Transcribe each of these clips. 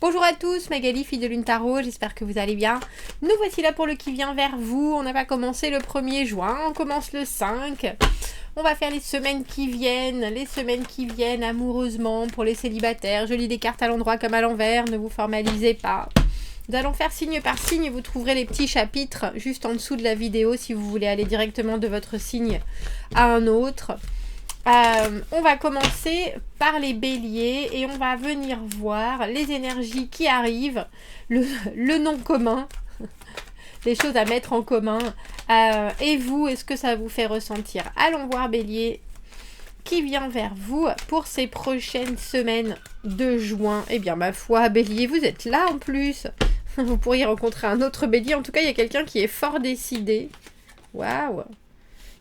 Bonjour à tous, Magali, fille de Lune Tarot, j'espère que vous allez bien. Nous voici là pour le qui vient vers vous. On n'a pas commencé le 1er juin, on commence le 5. On va faire les semaines qui viennent amoureusement pour les célibataires. Je lis des cartes à l'endroit comme à l'envers, ne vous formalisez pas. Nous allons faire signe par signe et vous trouverez les petits chapitres juste en dessous de la vidéo si vous voulez aller directement de votre signe à un autre. On va commencer par les béliers et on va venir voir les énergies qui arrivent, le nom commun, les choses à mettre en commun. Et vous, est-ce que ça vous fait ressentir? Allons voir bélier qui vient vers vous pour ces prochaines semaines de juin. Eh bien ma foi, bélier, vous êtes là en plus. Vous pourriez rencontrer un autre bélier. En tout cas, il y a quelqu'un qui est fort décidé. Waouh!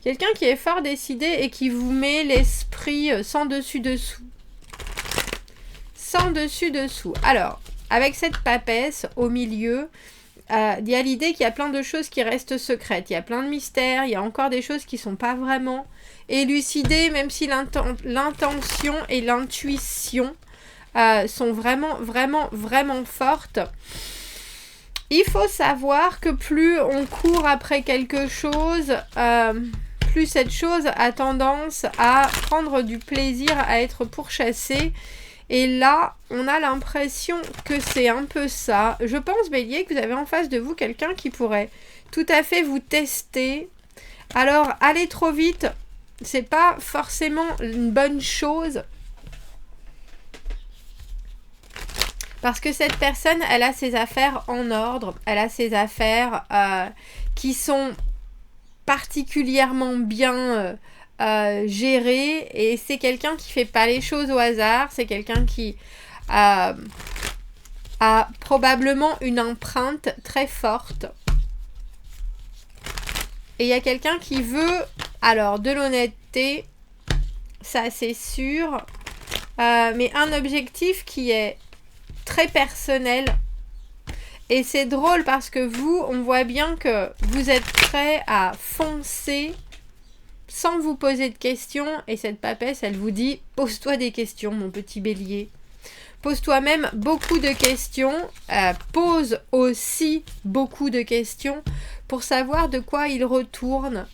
Quelqu'un qui est fort décidé et qui vous met l'esprit sans dessus-dessous. Sans dessus-dessous. Alors, avec cette papesse au milieu, il y a l'idée qu'il y a plein de choses qui restent secrètes. Il y a plein de mystères. Il y a encore des choses qui ne sont pas vraiment élucidées, même si l'intention et l'intuition sont vraiment fortes. Il faut savoir que plus on court après quelque chose, plus cette chose a tendance à prendre du plaisir à être pourchassée. Et là, on a l'impression que c'est un peu ça. Je pense, bélier, que vous avez en face de vous quelqu'un qui pourrait tout à fait vous tester. Alors, aller trop vite, c'est pas forcément une bonne chose. Parce que cette personne, elle a ses affaires en ordre. Elle a ses affaires qui sont particulièrement bien gérées. Et c'est quelqu'un qui fait pas les choses au hasard. C'est quelqu'un qui a probablement une empreinte très forte. Et il y a quelqu'un qui veut, alors, de l'honnêteté, ça c'est sûr. Mais un objectif qui est très personnel. Et c'est drôle parce que vous, on voit bien que vous êtes prêt à foncer sans vous poser de questions. Et cette papesse, elle vous dit, pose-toi des questions, mon petit bélier. Pose-toi même beaucoup de questions. Pose aussi beaucoup de questions pour savoir de quoi il retourne.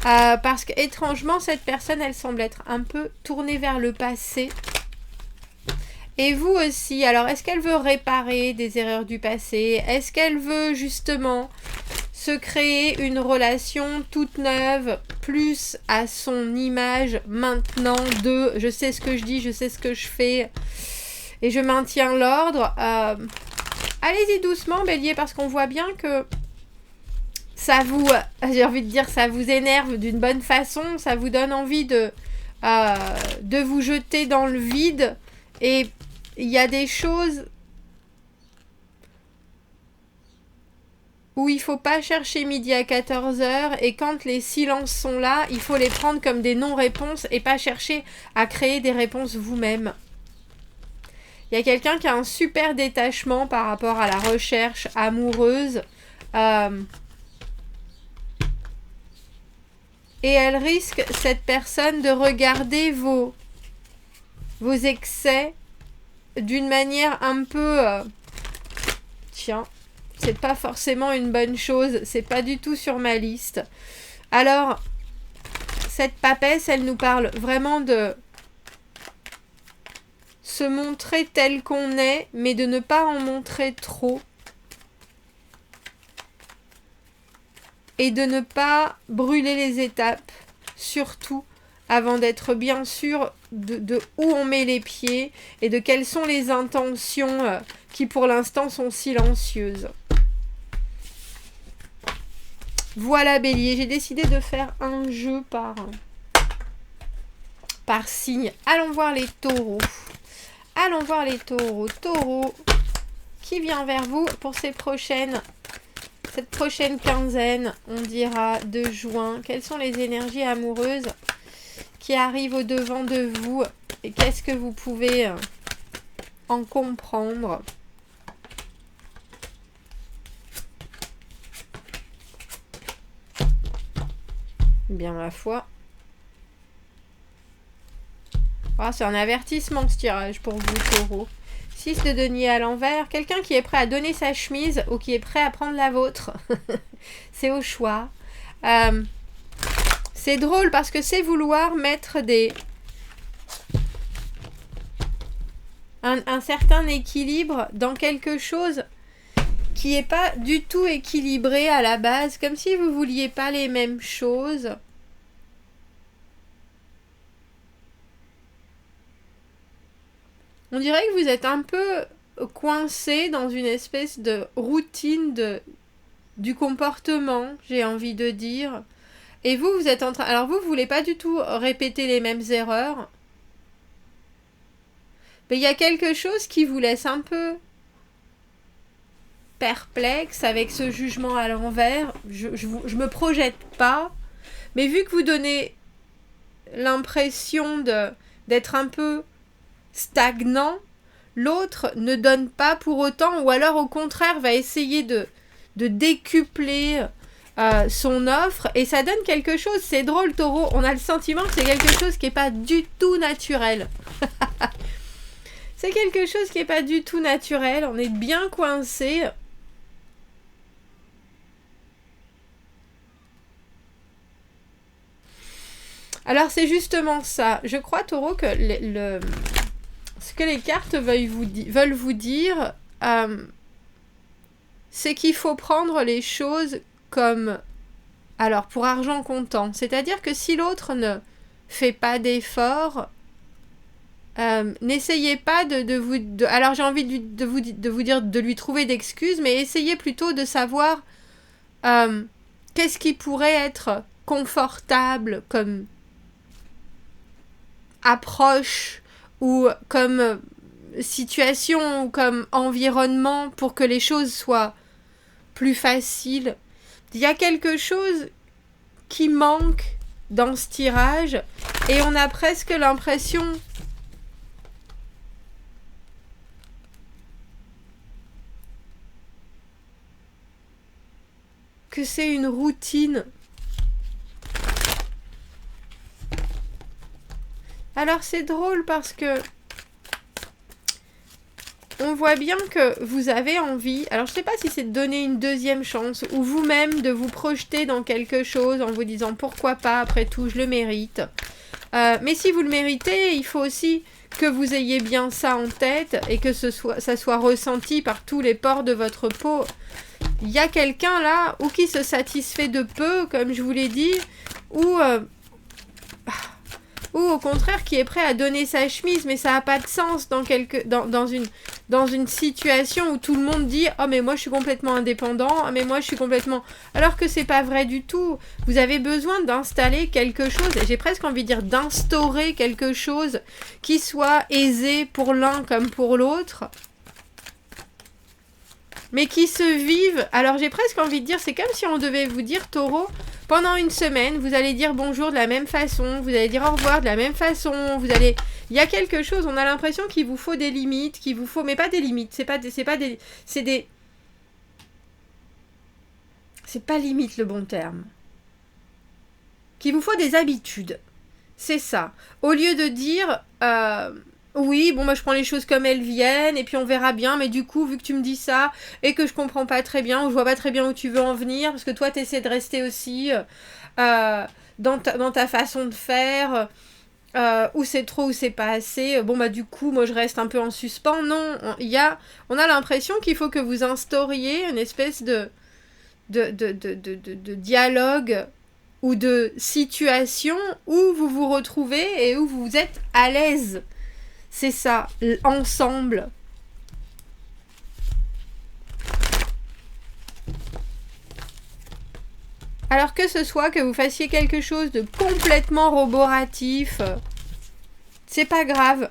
Parce qu'étrangement, cette personne, elle semble être un peu tournée vers le passé. Et vous aussi, alors est-ce qu'elle veut réparer des erreurs du passé? Est-ce qu'elle veut justement se créer une relation toute neuve, plus à son image maintenant de je sais ce que je dis, je sais ce que je fais et je maintiens l'ordre? Allez-y doucement, bélier, parce qu'on voit bien que ça vous, j'ai envie de dire, ça vous énerve d'une bonne façon, ça vous donne envie de vous jeter dans le vide. Et il y a des choses où il ne faut pas chercher midi à 14h et quand les silences sont là, il faut les prendre comme des non-réponses et pas chercher à créer des réponses vous-même. Il y a quelqu'un qui a un super détachement par rapport à la recherche amoureuse. Et elle risque, cette personne, de regarder vos excès d'une manière un peu tiens, c'est pas forcément une bonne chose, c'est pas du tout sur ma liste. Alors cette papesse, elle nous parle vraiment de se montrer tel qu'on est, mais de ne pas en montrer trop et de ne pas brûler les étapes, surtout avant d'être bien sûr de où on met les pieds et de quelles sont les intentions qui pour l'instant sont silencieuses. Voilà bélier, j'ai décidé de faire un jeu par signe. Allons voir les taureaux. Allons voir les taureaux. Taureau, qui vient vers vous pour cette prochaine quinzaine, on dira, de juin. Quelles sont les énergies amoureuses qui arrive au devant de vous et qu'est-ce que vous pouvez en comprendre? Bien ma foi. Ah, c'est un avertissement ce tirage pour vous, taureau. 6 de denier à l'envers. Quelqu'un qui est prêt à donner sa chemise ou qui est prêt à prendre la vôtre. C'est au choix. C'est drôle parce que c'est vouloir mettre un certain équilibre dans quelque chose qui n'est pas du tout équilibré à la base, comme si vous ne vouliez pas les mêmes choses. On dirait que vous êtes un peu coincé dans une espèce de routine du comportement, j'ai envie de dire. Et vous, vous êtes en train... Alors vous voulez pas du tout répéter les mêmes erreurs. Mais il y a quelque chose qui vous laisse un peu perplexe avec ce jugement à l'envers. Je me projette pas. Mais vu que vous donnez l'impression d'être un peu stagnant, l'autre ne donne pas pour autant, ou alors au contraire va essayer de décupler son offre, et ça donne quelque chose. C'est drôle, Taureau, on a le sentiment que c'est quelque chose qui n'est pas du tout naturel. C'est quelque chose qui n'est pas du tout naturel, on est bien coincé. Alors c'est justement ça. Je crois, Taureau, que ce que les cartes veulent vous dire, c'est qu'il faut prendre les choses comme... Alors, pour argent comptant. C'est-à-dire que si l'autre ne fait pas d'effort, n'essayez pas alors j'ai envie de vous dire de lui trouver d'excuses, mais essayez plutôt de savoir qu'est-ce qui pourrait être confortable comme approche ou comme situation ou comme environnement pour que les choses soient plus faciles. Il y a quelque chose qui manque dans ce tirage et on a presque l'impression que c'est une routine. Alors c'est drôle parce que on voit bien que vous avez envie, alors je sais pas si c'est de donner une deuxième chance ou vous-même de vous projeter dans quelque chose en vous disant pourquoi pas, après tout je le mérite. Mais si vous le méritez, il faut aussi que vous ayez bien ça en tête et que ça soit ressenti par tous les pores de votre peau. Il y a quelqu'un là ou qui se satisfait de peu, comme je vous l'ai dit, ou au contraire qui est prêt à donner sa chemise, mais ça n'a pas de sens dans une situation où tout le monde dit « Oh mais moi je suis complètement indépendant, oh mais moi je suis complètement... » Alors que c'est pas vrai du tout. Vous avez besoin d'installer quelque chose, et j'ai presque envie de dire d'instaurer quelque chose qui soit aisé pour l'un comme pour l'autre, mais qui se vive. Alors j'ai presque envie de dire, c'est comme si on devait vous dire, Taureau, pendant une semaine, vous allez dire bonjour de la même façon, vous allez dire au revoir de la même façon, il y a quelque chose, on a l'impression qu'il vous faut des limites, mais pas des limites, c'est pas limite le bon terme. Qu'il vous faut des habitudes. C'est ça. Au lieu de dire, oui, bon, moi je prends les choses comme elles viennent, et puis on verra bien, mais du coup, vu que tu me dis ça, et que je comprends pas très bien, ou je vois pas très bien où tu veux en venir, parce que toi, t'essaies de rester aussi dans ta façon de faire, où c'est trop, ou c'est pas assez, bon, bah du coup, moi je reste un peu en suspens. Non, on a l'impression qu'il faut que vous instauriez une espèce de dialogue ou de situation où vous vous retrouvez et où vous êtes à l'aise. C'est ça, ensemble. Alors que ce soit que vous fassiez quelque chose de complètement roboratif, c'est pas grave.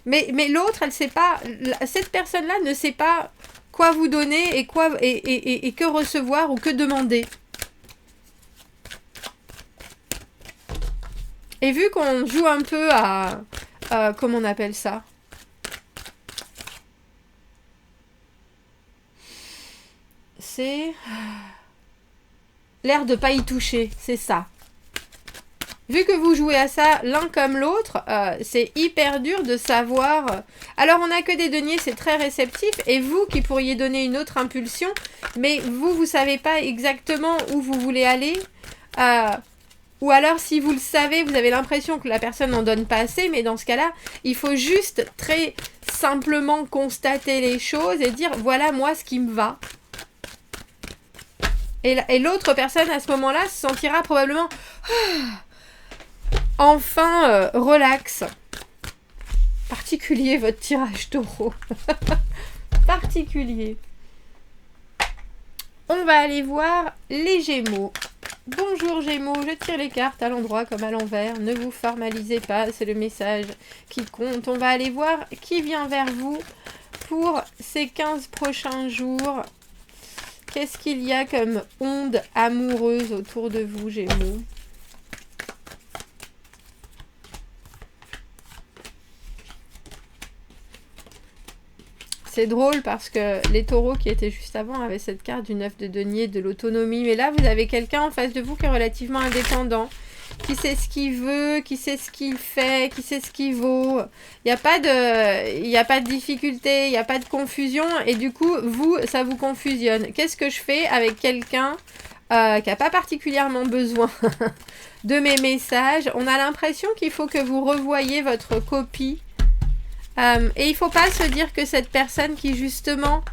Mais l'autre, elle sait pas, cette personne-là ne sait pas quoi vous donner et que recevoir ou que demander. Et vu qu'on joue un peu à comment on appelle ça ? C'est l'air de pas y toucher, c'est ça. vu que vous jouez à ça l'un comme l'autre, c'est hyper dur de savoir. Alors on n'a que des deniers, c'est très réceptif, et vous qui pourriez donner une autre impulsion, mais vous savez pas exactement où vous voulez aller. Ou alors si vous le savez, vous avez l'impression que la personne n'en donne pas assez, mais dans ce cas-là, il faut juste très simplement constater les choses et dire voilà moi ce qui me va. Et l'autre personne à ce moment-là se sentira probablement enfin relax. Particulier votre tirage taureau. Particulier. On va aller voir les Gémeaux. Bonjour Gémeaux, je tire les cartes à l'endroit comme à l'envers. Ne vous formalisez pas, c'est le message qui compte. On va aller voir qui vient vers vous pour ces 15 prochains jours. Qu'est-ce qu'il y a comme onde amoureuse autour de vous, Gémeaux? C'est drôle parce que les taureaux qui étaient juste avant avaient cette carte du 9 de denier, de l'autonomie. Mais là, vous avez quelqu'un en face de vous qui est relativement indépendant, qui sait ce qu'il veut, qui sait ce qu'il fait, qui sait ce qu'il vaut. Il n'y a pas de difficulté, il n'y a pas de confusion. Et du coup, vous, ça vous confusionne. Qu'est-ce que je fais avec quelqu'un qui n'a pas particulièrement besoin de mes messages? On a l'impression qu'il faut que vous revoyiez votre copie. Et il ne faut pas se dire que cette personne qui justement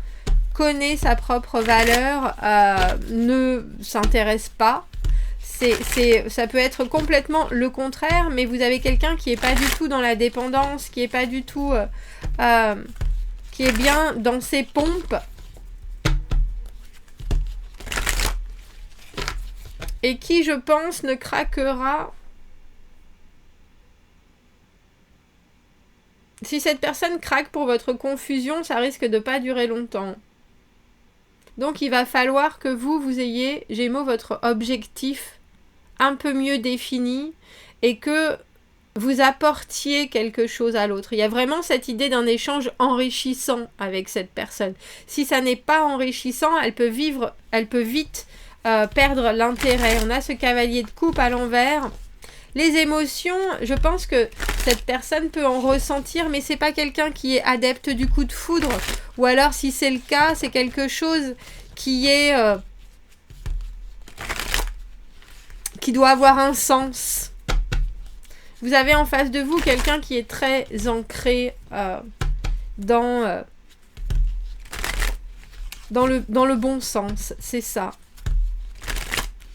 connaît sa propre valeur ne s'intéresse pas. Ça peut être complètement le contraire, mais vous avez quelqu'un qui n'est pas du tout dans la dépendance, qui est pas du tout... qui est bien dans ses pompes. Et qui, je pense, ne craquera... Si cette personne craque pour votre confusion, ça risque de pas durer longtemps. Donc il va falloir que vous ayez, Gémeaux, votre objectif un peu mieux défini et que vous apportiez quelque chose à l'autre. Il y a vraiment cette idée d'un échange enrichissant avec cette personne. Si ça n'est pas enrichissant, elle peut vite perdre l'intérêt. On a ce cavalier de coupe à l'envers. Les émotions, je pense que cette personne peut en ressentir, mais c'est pas quelqu'un qui est adepte du coup de foudre. Ou alors, si c'est le cas, c'est quelque chose qui est... qui doit avoir un sens. Vous avez en face de vous quelqu'un qui est très ancré dans le bon sens. C'est ça.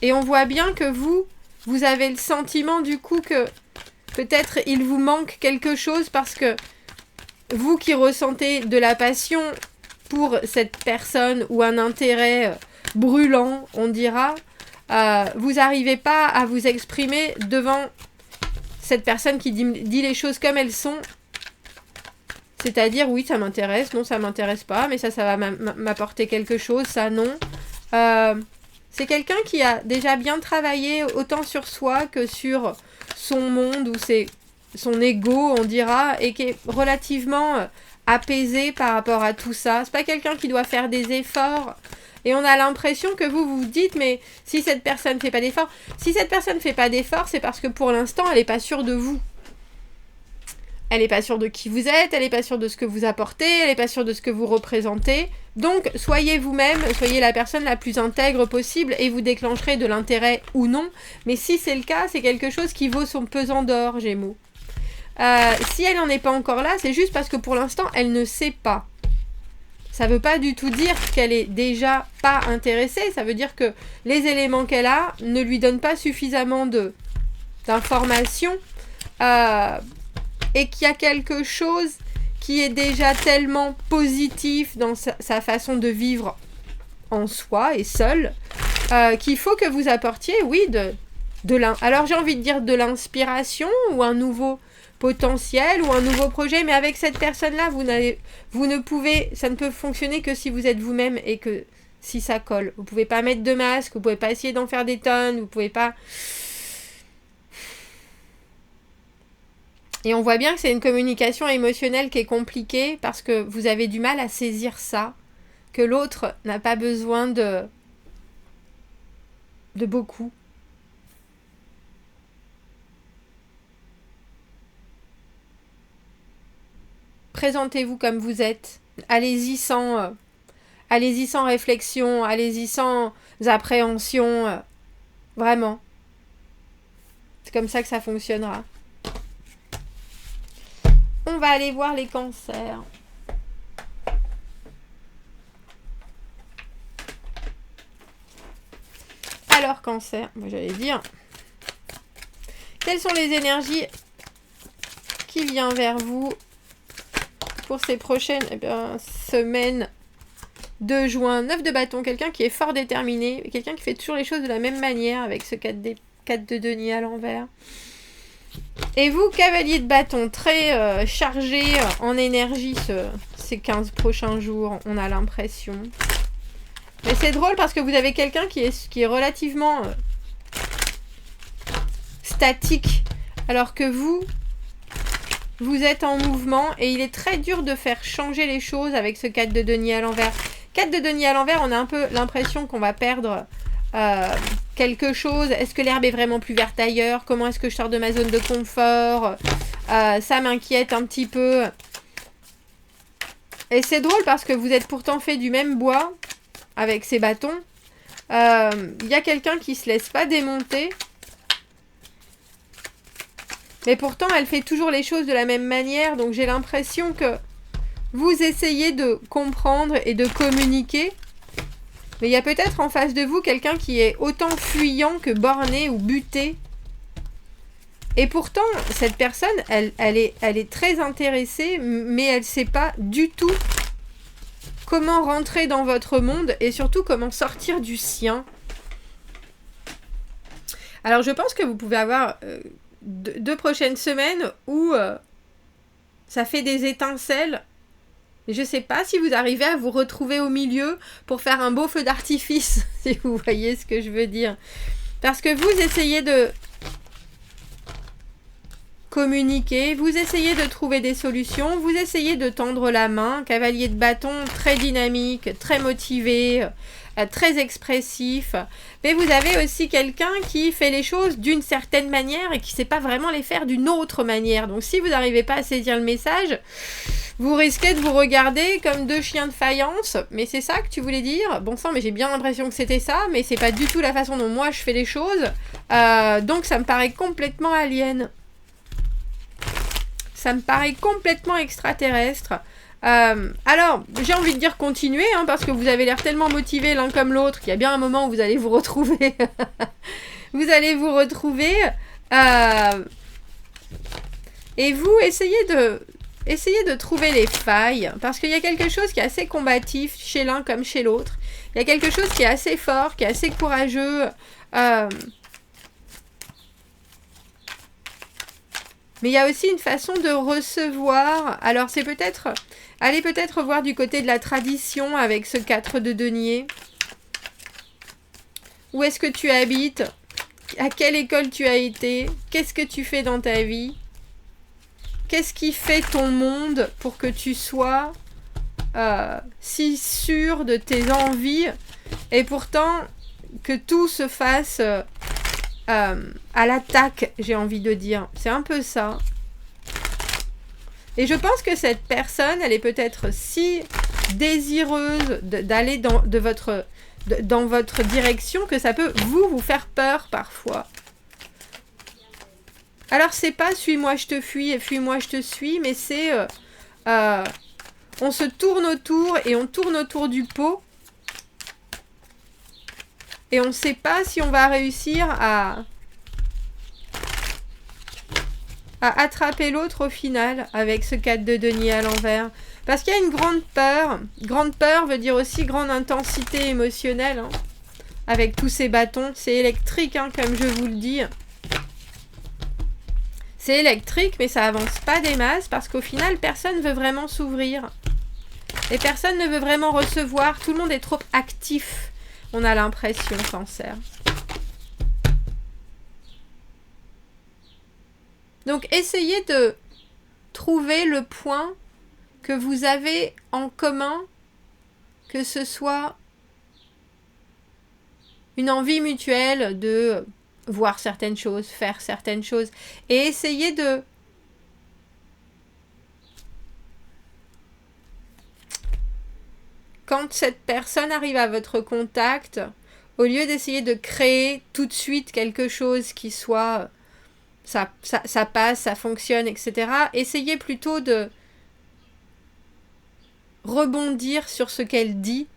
Et on voit bien que vous avez le sentiment du coup que peut-être il vous manque quelque chose parce que vous qui ressentez de la passion pour cette personne ou un intérêt brûlant, on dira, vous n'arrivez pas à vous exprimer devant cette personne qui dit les choses comme elles sont. C'est-à-dire, oui, ça m'intéresse, non, ça m'intéresse pas, mais ça va m'apporter quelque chose, ça, non. C'est quelqu'un qui a déjà bien travaillé autant sur soi que sur son monde ou son ego, on dira, et qui est relativement apaisé par rapport à tout ça. C'est pas quelqu'un qui doit faire des efforts. Et on a l'impression que vous vous dites, mais si cette personne fait pas d'efforts, c'est parce que pour l'instant, elle n'est pas sûre de vous. Elle n'est pas sûre de qui vous êtes, elle n'est pas sûre de ce que vous apportez, elle n'est pas sûre de ce que vous représentez. Donc, soyez vous-même, soyez la personne la plus intègre possible et vous déclencherez de l'intérêt ou non. Mais si c'est le cas, c'est quelque chose qui vaut son pesant d'or, Gémeaux. Si elle n'en est pas encore là, c'est juste parce que pour l'instant, elle ne sait pas. Ça ne veut pas du tout dire qu'elle est déjà pas intéressée. Ça veut dire que les éléments qu'elle a ne lui donnent pas suffisamment d'informations. Et qu'il y a quelque chose qui est déjà tellement positif dans sa façon de vivre en soi et seul, qu'il faut que vous apportiez, oui, alors j'ai envie de dire de l'inspiration ou un nouveau potentiel ou un nouveau projet, mais avec cette personne-là, ça ne peut fonctionner que si vous êtes vous-même et que si ça colle. Vous pouvez pas mettre de masque, vous pouvez pas essayer d'en faire des tonnes, vous pouvez pas... Et on voit bien que c'est une communication émotionnelle qui est compliquée parce que vous avez du mal à saisir ça, que l'autre n'a pas besoin de beaucoup. Présentez-vous comme vous êtes. Allez-y sans réflexion, allez-y sans appréhension. Vraiment. C'est comme ça que ça fonctionnera. On va aller voir les cancers. Alors, cancer, moi j'allais dire. Quelles sont les énergies qui viennent vers vous pour ces prochaines semaines de juin? 9 de bâton, quelqu'un qui est fort déterminé, quelqu'un qui fait toujours les choses de la même manière avec ce 4 de denier à l'envers. Et vous, cavalier de bâton, très chargé en énergie ces 15 prochains jours, on a l'impression. Mais c'est drôle parce que vous avez quelqu'un qui est relativement statique, alors que vous êtes en mouvement et il est très dur de faire changer les choses avec ce 4 de denier à l'envers. 4 de denier à l'envers, on a un peu l'impression qu'on va perdre quelque chose. Est-ce que l'herbe est vraiment plus verte ailleurs? Comment est-ce que je sors de ma zone de confort? Ça m'inquiète un petit peu. Et c'est drôle parce que vous êtes pourtant fait du même bois avec ces bâtons. Il y a quelqu'un qui se laisse pas démonter. Mais pourtant, elle fait toujours les choses de la même manière. Donc j'ai l'impression que vous essayez de comprendre et de communiquer. Mais il y a peut-être en face de vous quelqu'un qui est autant fuyant que borné ou buté. Et pourtant, cette personne, elle est très intéressée, mais elle ne sait pas du tout comment rentrer dans votre monde et surtout comment sortir du sien. Alors je pense que vous pouvez avoir deux prochaines semaines où ça fait des étincelles. Je ne sais pas si vous arrivez à vous retrouver au milieu pour faire un beau feu d'artifice, si vous voyez ce que je veux dire. Parce que vous essayez de communiquer, vous essayez de trouver des solutions, vous essayez de tendre la main. Cavalier de bâton, très dynamique, très motivé, très expressif. Mais vous avez aussi quelqu'un qui fait les choses d'une certaine manière et qui ne sait pas vraiment les faire d'une autre manière. Donc si vous n'arrivez pas à saisir le message, vous risquez de vous regarder comme deux chiens de faïence. Mais c'est ça que tu voulais dire? Bon sang, mais j'ai bien l'impression que c'était ça, mais c'est pas du tout la façon dont moi je fais les choses. Donc ça me paraît complètement alien. Ça me paraît complètement extraterrestre. Alors, j'ai envie de dire continuez, hein, parce que vous avez l'air tellement motivés l'un comme l'autre qu'il y a bien un moment où vous allez vous retrouver. Vous allez vous retrouver. Et vous, essayez de trouver les failles. Parce qu'il y a quelque chose qui est assez combatif chez l'un comme chez l'autre. Il y a quelque chose qui est assez fort, qui est assez courageux. Mais il y a aussi une façon de recevoir. Alors c'est peut-être... Allez peut-être voir du côté de la tradition avec ce 4 de denier. Où est-ce que tu habites? À quelle école tu as été? Qu'est-ce que tu fais dans ta vie? Qu'est-ce qui fait ton monde pour que tu sois si sûr de tes envies et pourtant que tout se fasse... à l'attaque, j'ai envie de dire. C'est un peu ça. Et je pense que cette personne, elle est peut-être si désireuse d'aller dans votre direction que ça peut vous faire peur parfois. Alors c'est pas suis-moi je te fuis et fuis-moi je te suis, mais c'est on se tourne autour et on tourne autour du pot. Et on ne sait pas si on va réussir à attraper l'autre au final avec ce 4 de denier à l'envers. Parce qu'il y a une grande peur. Grande peur veut dire aussi grande intensité émotionnelle. Hein, avec tous ces bâtons. C'est électrique, hein, comme je vous le dis. C'est électrique, mais ça avance pas des masses parce qu'au final, personne ne veut vraiment s'ouvrir. Et personne ne veut vraiment recevoir. Tout le monde est trop actif. On a l'impression, cancer. Donc, essayez de trouver le point que vous avez en commun, que ce soit une envie mutuelle de voir certaines choses, faire certaines choses, et essayez quand cette personne arrive à votre contact, au lieu d'essayer de créer tout de suite quelque chose qui soit ça passe, ça fonctionne, etc., essayez plutôt de rebondir sur ce qu'elle dit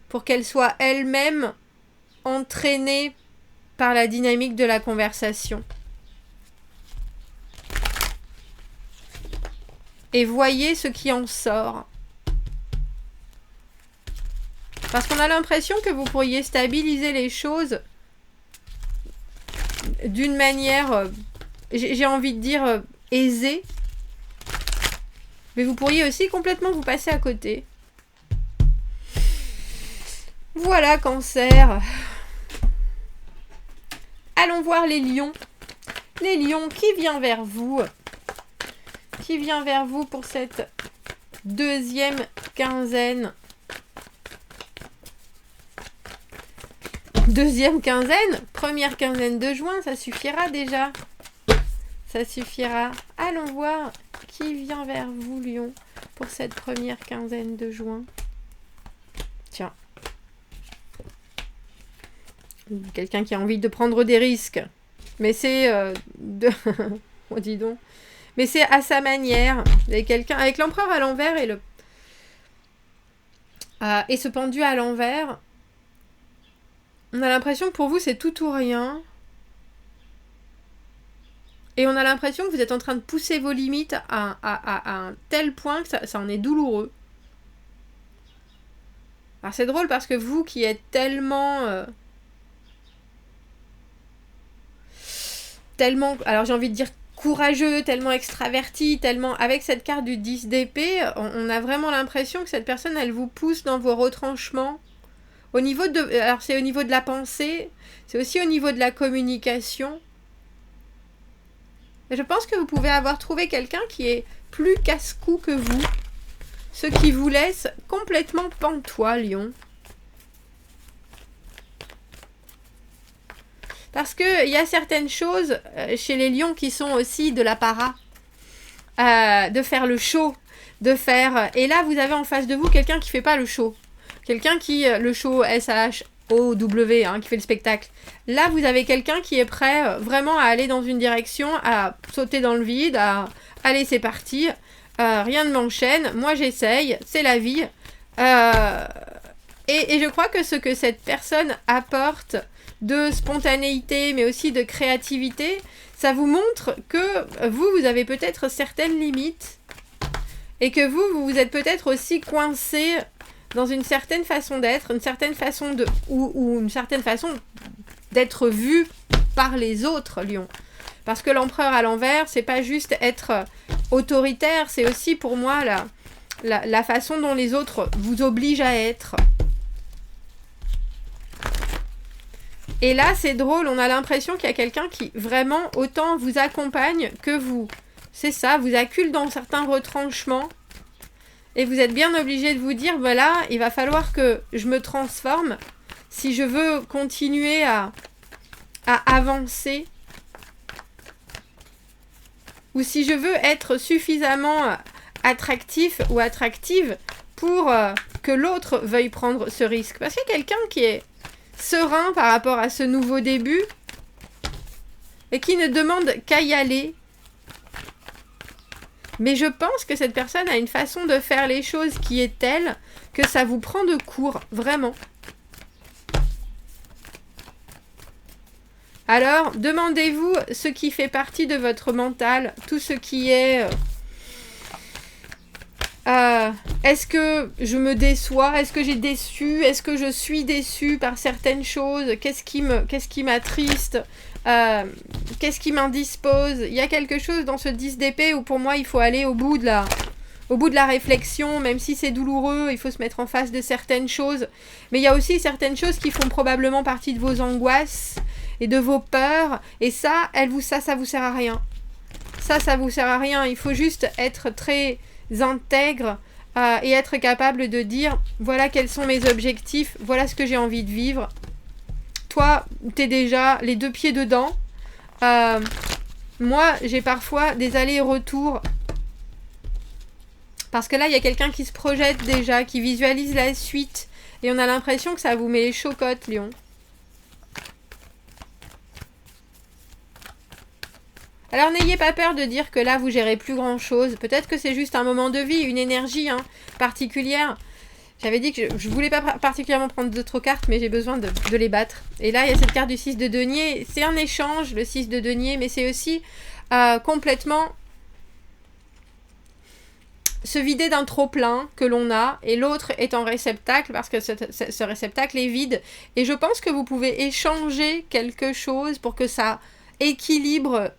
pour qu'elle soit elle-même entraînée par la dynamique de la conversation. Et voyez ce qui en sort. Parce qu'on a l'impression que vous pourriez stabiliser les choses d'une manière, j'ai envie de dire, aisée. Mais vous pourriez aussi complètement vous passer à côté. Voilà, Cancer. Allons voir les lions. Les lions, qui vient vers vous? Qui vient vers vous pour cette deuxième quinzaine? Deuxième quinzaine, première quinzaine de juin, ça suffira déjà. Ça suffira. Allons voir qui vient vers vous, Lion, pour cette première quinzaine de juin. Tiens. Quelqu'un qui a envie de prendre des risques. Mais c'est... oh, dis donc. Mais c'est à sa manière. Vous avez quelqu'un avec l'empereur à l'envers et ce pendu à l'envers. On a l'impression que pour vous, c'est tout ou rien. Et on a l'impression que vous êtes en train de pousser vos limites à un tel point que ça en est douloureux. Alors c'est drôle parce que vous qui êtes tellement... alors j'ai envie de dire courageux, tellement extraverti, tellement... Avec cette carte du 10 d'épée, on a vraiment l'impression que cette personne, elle vous pousse dans vos retranchements. Au niveau de... Alors c'est au niveau de la pensée, c'est aussi au niveau de la communication. Et je pense que vous pouvez avoir trouvé quelqu'un qui est plus casse-cou que vous. Ce qui vous laisse complètement pantois, Lion. Parce qu'il y a certaines choses chez les lions qui sont aussi de l'apparat. De faire le show. De faire... Et là, vous avez en face de vous quelqu'un qui ne fait pas le show. Quelqu'un qui... Le show S-H-O-W, qui fait le spectacle. Là, vous avez quelqu'un qui est prêt vraiment à aller dans une direction, à sauter dans le vide, à... Allez, c'est parti. Rien ne m'enchaîne. Moi, j'essaye. C'est la vie. Et je crois que ce que cette personne apporte... de spontanéité, mais aussi de créativité, ça vous montre que vous avez peut-être certaines limites et que vous êtes peut-être aussi coincé dans une certaine façon d'être, une certaine façon de... ou une certaine façon d'être vu par les autres, Lion. Parce que l'empereur à l'envers, c'est pas juste être autoritaire, c'est aussi pour moi la façon dont les autres vous obligent à être. Et là, c'est drôle, on a l'impression qu'il y a quelqu'un qui vraiment autant vous accompagne que vous. C'est ça, vous accule dans certains retranchements. Et vous êtes bien obligé de vous dire, voilà, il va falloir que je me transforme si je veux continuer à avancer. Ou si je veux être suffisamment attractif ou attractive pour que l'autre veuille prendre ce risque. Parce qu'il y a quelqu'un qui est serein par rapport à ce nouveau début et qui ne demande qu'à y aller. Mais je pense que cette personne a une façon de faire les choses qui est telle que ça vous prend de court, vraiment. Alors, demandez-vous ce qui fait partie de votre mental, tout ce qui est... est-ce que je me déçois? Est-ce que j'ai déçu? Est-ce que je suis déçue par certaines choses? Qu'est-ce qui m'attriste? Qu'est-ce qui m'indispose? Il y a quelque chose dans ce 10 d'épée où pour moi il faut aller au bout de la réflexion, même si c'est douloureux, il faut se mettre en face de certaines choses. Mais il y a aussi certaines choses qui font probablement partie de vos angoisses et de vos peurs. Et ça vous sert à rien. Ça vous sert à rien. Il faut juste être très intègre et être capable de dire voilà quels sont mes objectifs, voilà ce que j'ai envie de vivre. Toi, t'es déjà les deux pieds dedans. Moi, j'ai parfois des allers et retours Parce que là, il y a quelqu'un qui se projette déjà, qui visualise la suite. Et on a l'impression que ça vous met les chocottes, Lion. Alors n'ayez pas peur de dire que là, vous gérez plus grand-chose. Peut-être que c'est juste un moment de vie, une énergie particulière. J'avais dit que je voulais pas particulièrement prendre d'autres cartes, mais j'ai besoin de les battre. Et là, il y a cette carte du 6 de denier. C'est un échange, le 6 de denier, mais c'est aussi complètement se vider d'un trop-plein que l'on a, et l'autre est en réceptacle, parce que ce réceptacle est vide. Et je pense que vous pouvez échanger quelque chose pour que ça équilibre.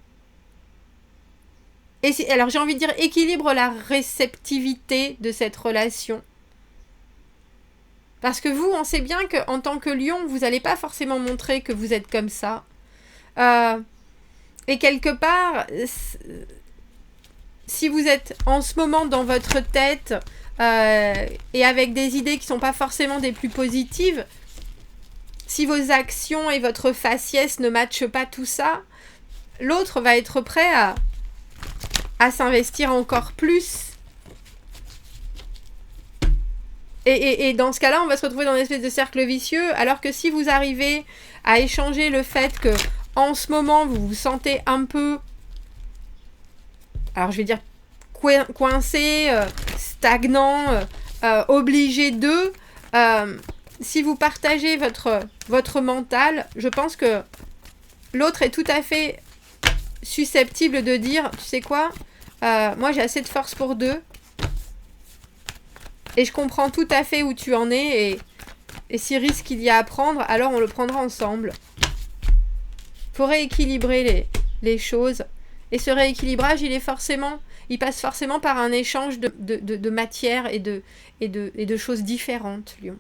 Alors j'ai envie de dire équilibre la réceptivité de cette relation. Parce que vous, on sait bien qu'en tant que lion, vous n'allez pas forcément montrer que vous êtes comme ça. Et quelque part, si vous êtes en ce moment dans votre tête et avec des idées qui ne sont pas forcément des plus positives, si vos actions et votre faciès ne matchent pas tout ça, l'autre va être prêt à s'investir encore plus. Et dans ce cas-là, on va se retrouver dans une espèce de cercle vicieux, alors que si vous arrivez à échanger le fait que en ce moment, vous vous sentez un peu, alors je vais dire coincé, stagnant, obligé de, si vous partagez votre mental, je pense que l'autre est tout à fait susceptible de dire, tu sais quoi, moi j'ai assez de force pour deux, et je comprends tout à fait où tu en es, et si risque il y a à prendre, alors on le prendra ensemble. Faut rééquilibrer les choses. Et ce rééquilibrage, il passe forcément par un échange de matière et de choses différentes, Lion.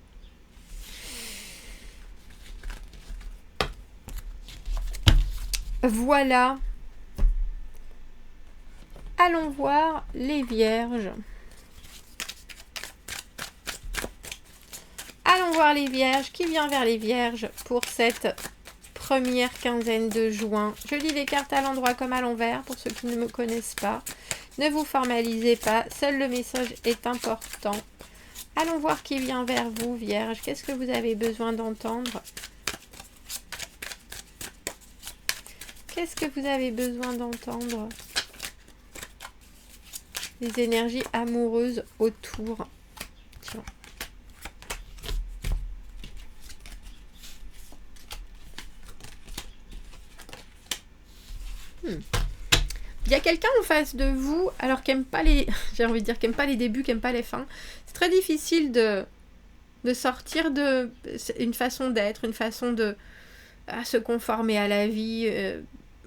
Voilà. Allons voir les vierges. Allons voir les vierges. Qui vient vers les vierges pour cette première quinzaine de juin? Je lis les cartes à l'endroit comme à l'envers pour ceux qui ne me connaissent pas. Ne vous formalisez pas. Seul le message est important. Allons voir qui vient vers vous, vierges. Qu'est-ce que vous avez besoin d'entendre? Qu'est-ce que vous avez besoin d'entendre? Les énergies amoureuses autour. Tiens. Il y a quelqu'un en face de vous, alors qui aime pas les, j'ai envie de dire, qui aime pas les débuts, qui aime pas les fins. C'est très difficile de sortir de une façon d'être, une façon de se conformer à la vie.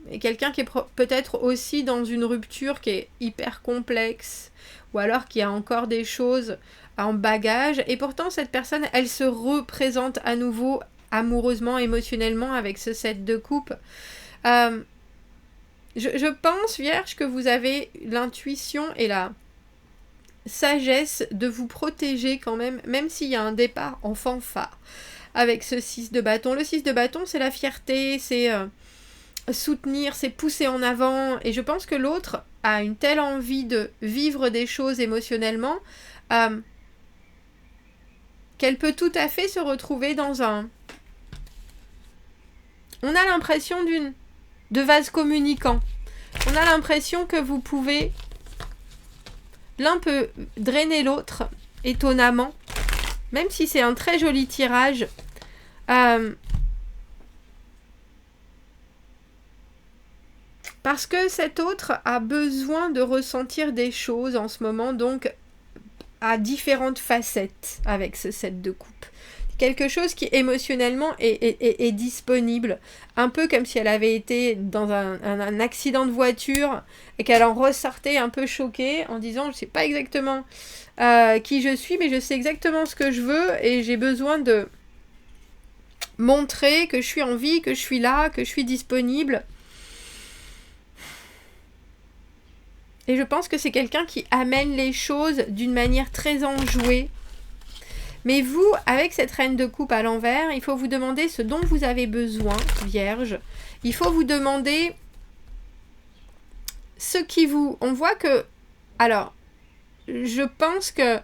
Et quelqu'un qui est peut-être aussi dans une rupture qui est hyper complexe, ou alors qui a encore des choses en bagage. Et pourtant, cette personne, elle se représente à nouveau amoureusement, émotionnellement avec ce 7 de coupe. Je pense, Vierge, que vous avez l'intuition et la sagesse de vous protéger quand même s'il y a un départ en fanfare avec ce 6 de bâton. Le 6 de bâton, c'est la fierté, c'est soutenir, c'est pousser en avant. Et je pense que l'autre a une telle envie de vivre des choses émotionnellement qu'elle peut tout à fait se retrouver dans un... On a l'impression de vase communicant. On a l'impression que vous pouvez... L'un peut drainer l'autre, étonnamment. Même si c'est un très joli tirage. Parce que cet autre a besoin de ressentir des choses en ce moment, donc à différentes facettes avec ce 7 de coupe. Quelque chose qui émotionnellement est disponible. Un peu comme si elle avait été dans un accident de voiture et qu'elle en ressortait un peu choquée en disant « Je sais pas exactement qui je suis, mais je sais exactement ce que je veux et j'ai besoin de montrer que je suis en vie, que je suis là, que je suis disponible. » Et je pense que c'est quelqu'un qui amène les choses d'une manière très enjouée. Mais vous, avec cette reine de coupe à l'envers, il faut vous demander ce dont vous avez besoin, Vierge. Il faut vous demander ce qui vous... On voit que... Alors, je pense que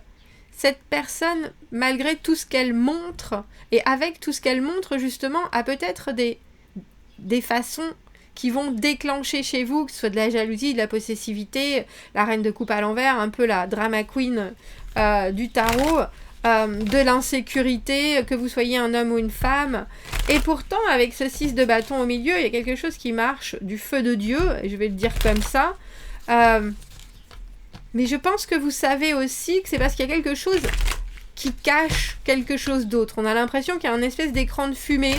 cette personne, malgré tout ce qu'elle montre, et avec tout ce qu'elle montre, justement, a peut-être des façons qui vont déclencher chez vous, que ce soit de la jalousie, de la possessivité, la reine de coupe à l'envers, un peu la drama queen du tarot, de l'insécurité, que vous soyez un homme ou une femme. Et pourtant, avec ce 6 de bâton au milieu, il y a quelque chose qui marche du feu de Dieu, et je vais le dire comme ça. Mais je pense que vous savez aussi que c'est parce qu'il y a quelque chose qui cache quelque chose d'autre. On a l'impression qu'il y a un espèce d'écran de fumée.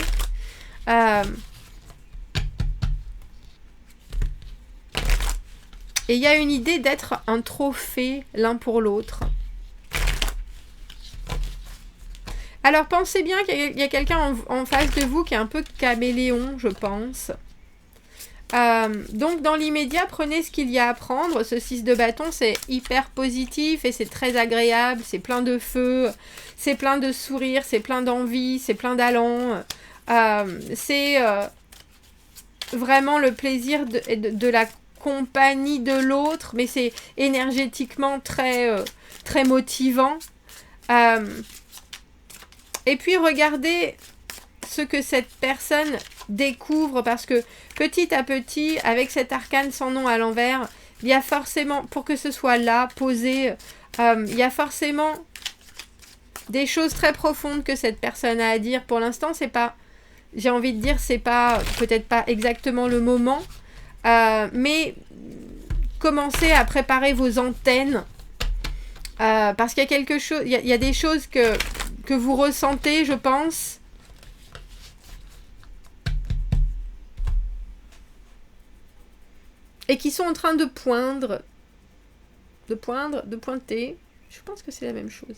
Et il y a une idée d'être un trophée l'un pour l'autre. Alors pensez bien qu'il y a quelqu'un en face de vous qui est un peu caméléon, je pense. Donc dans l'immédiat, prenez ce qu'il y a à prendre. Ce 6 de bâton, c'est hyper positif et c'est très agréable. C'est plein de feu, c'est plein de sourires, c'est plein d'envie, c'est plein d'allant. C'est vraiment le plaisir de la compagnie de l'autre, mais c'est énergétiquement très motivant. Et puis regardez ce que cette personne découvre, parce que petit à petit, avec cet arcane sans nom à l'envers, il y a forcément, pour que ce soit là, posé, il y a forcément des choses très profondes que cette personne a à dire. Pour l'instant, c'est pas, j'ai envie de dire, c'est pas, peut-être pas exactement le moment, mais commencez à préparer vos antennes, parce qu'il y a quelque chose, il y a des choses que vous ressentez, je pense. Et qui sont en train de poindre. De pointer. Je pense que c'est la même chose.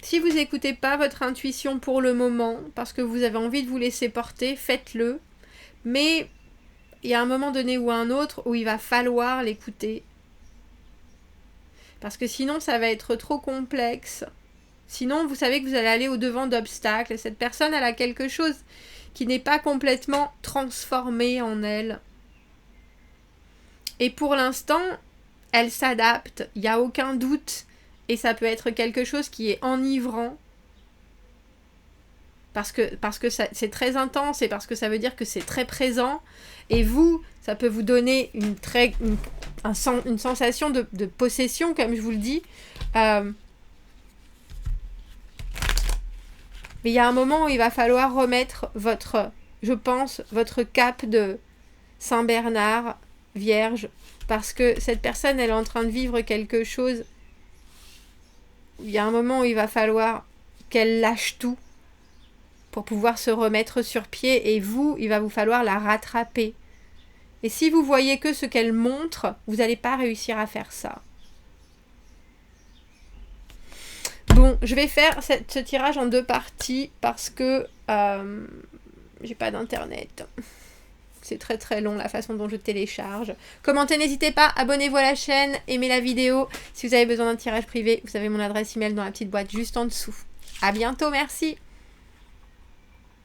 Si vous n'écoutez pas votre intuition pour le moment, parce que vous avez envie de vous laisser porter, faites-le. Mais il y a un moment donné ou un autre où il va falloir l'écouter. Parce que sinon, ça va être trop complexe. Sinon, vous savez que vous allez aller au-devant d'obstacles. Et cette personne, elle a quelque chose qui n'est pas complètement transformé en elle. Et pour l'instant, elle s'adapte, il n'y a aucun doute. Et ça peut être quelque chose qui est enivrant. Parce que c'est très intense et parce que ça veut dire que c'est très présent. Et vous, ça peut vous donner une sensation de possession, comme je vous le dis. Mais il y a un moment où il va falloir remettre je pense, votre cape de Saint-Bernard, Vierge, parce que cette personne, elle est en train de vivre quelque chose. Il y a un moment où il va falloir qu'elle lâche tout pour pouvoir se remettre sur pied, et vous, il va vous falloir la rattraper. Et si vous voyez que ce qu'elle montre, vous n'allez pas réussir à faire ça. Bon, je vais faire ce tirage en 2 parties parce que j'ai pas d'internet. C'est très très long la façon dont je télécharge. Commentez, n'hésitez pas, abonnez-vous à la chaîne, aimez la vidéo. Si vous avez besoin d'un tirage privé, vous avez mon adresse email dans la petite boîte juste en dessous. À bientôt, merci.